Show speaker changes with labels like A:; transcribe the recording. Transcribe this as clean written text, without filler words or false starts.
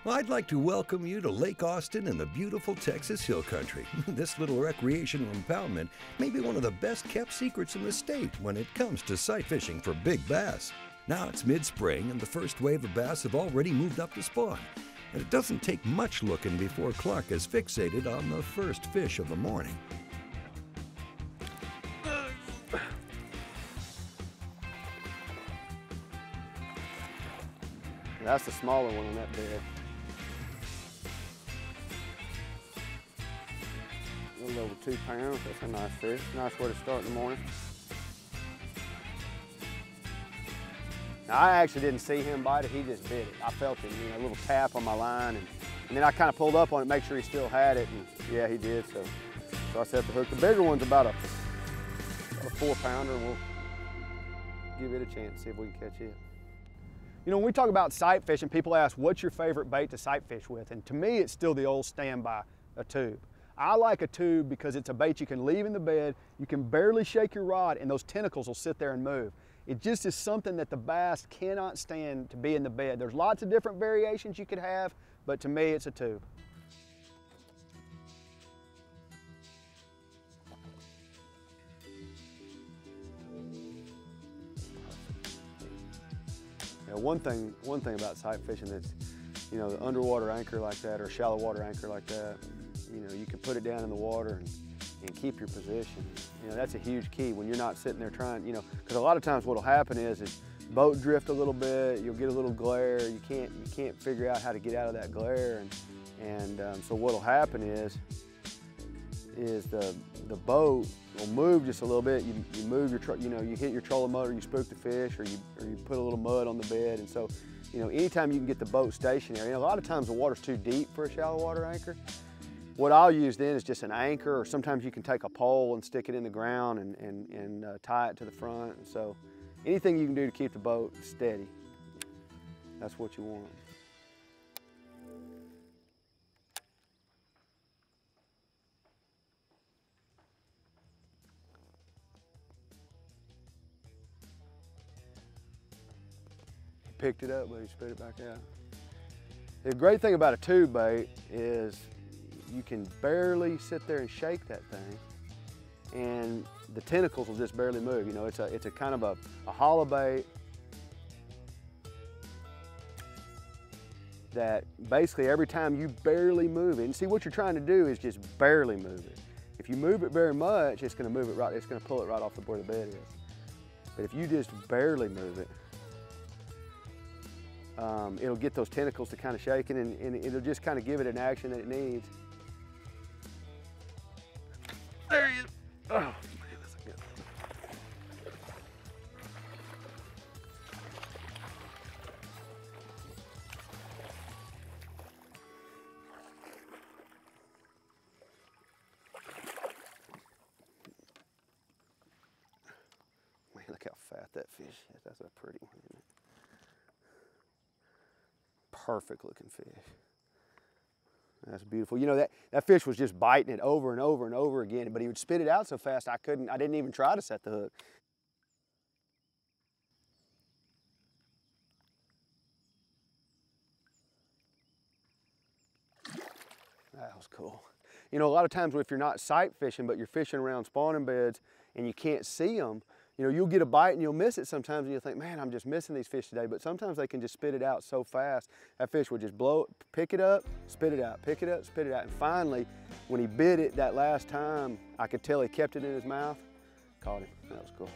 A: Well, I'd like to welcome you to Lake Austin in the beautiful Texas Hill Country. This little recreational impoundment may be one of the best kept secrets in the state when it comes to sight fishing for big bass. Now it's mid-spring and the first wave of bass have already moved up to spawn. And it doesn't take much looking before Clark is fixated on the first fish of the morning.
B: That's the smaller one on that bed. A little over 2 pounds. That's a nice fish. Nice way to start in the morning. Now, I actually didn't see him bite it. He just bit it. I felt him, a little tap on my line, and then I kind of pulled up on it, make sure he still had it, and yeah, he did. So I set the hook. The bigger one's about a 4-pounder. We'll give it a chance, see if we can catch it. When we talk about sight fishing, people ask, what's your favorite bait to sight fish with? And to me, it's still the old standby, a tube. I like a tube because it's a bait you can leave in the bed, you can barely shake your rod, and those tentacles will sit there and move. It just is something that the bass cannot stand to be in the bed. There's lots of different variations you could have, but to me, it's a tube. One thing about sight fishing that's, the underwater anchor like that or shallow water anchor like that, you can put it down in the water and keep your position. That's a huge key when you're not sitting there trying, because a lot of times what'll happen is boat drift a little bit, you'll get a little glare, you can't figure out how to get out of that glare, and so what'll happen is the boat will move just a little bit. You move your, you hit your trolling motor, you spook the fish, or you put a little mud on the bed, and so, anytime you can get the boat stationary. A lot of times the water's too deep for a shallow water anchor. What I'll use then is just an anchor, or sometimes you can take a pole and stick it in the ground and tie it to the front. And so anything you can do to keep the boat steady, that's what you want. Picked it up, but he spit it back out. The great thing about a tube bait is you can barely sit there and shake that thing, and the tentacles will just barely move. It's a kind of a hollow bait that basically every time you barely move it, and see what you're trying to do is just barely move it. If you move it very much, it's going to move it right. It's going to pull it right off where the bed is. But if you just barely move it, it'll get those tentacles to kind of shaking, and it'll just kind of give it an action that it needs. There he is. Oh, man, that's a good one. Man, look how fat that fish is. That's a pretty one, isn't it? Perfect looking fish. That's beautiful. That fish was just biting it over and over and over again, but he would spit it out so fast I didn't even try to set the hook. That was cool. A lot of times if you're not sight fishing, but you're fishing around spawning beds and you can't see them, you'll get a bite and you'll miss it sometimes, and you'll think, man, I'm just missing these fish today. But sometimes they can just spit it out so fast. That fish would just pick it up, spit it out, pick it up, spit it out. And finally, when he bit it that last time, I could tell he kept it in his mouth. Caught him. That was cool.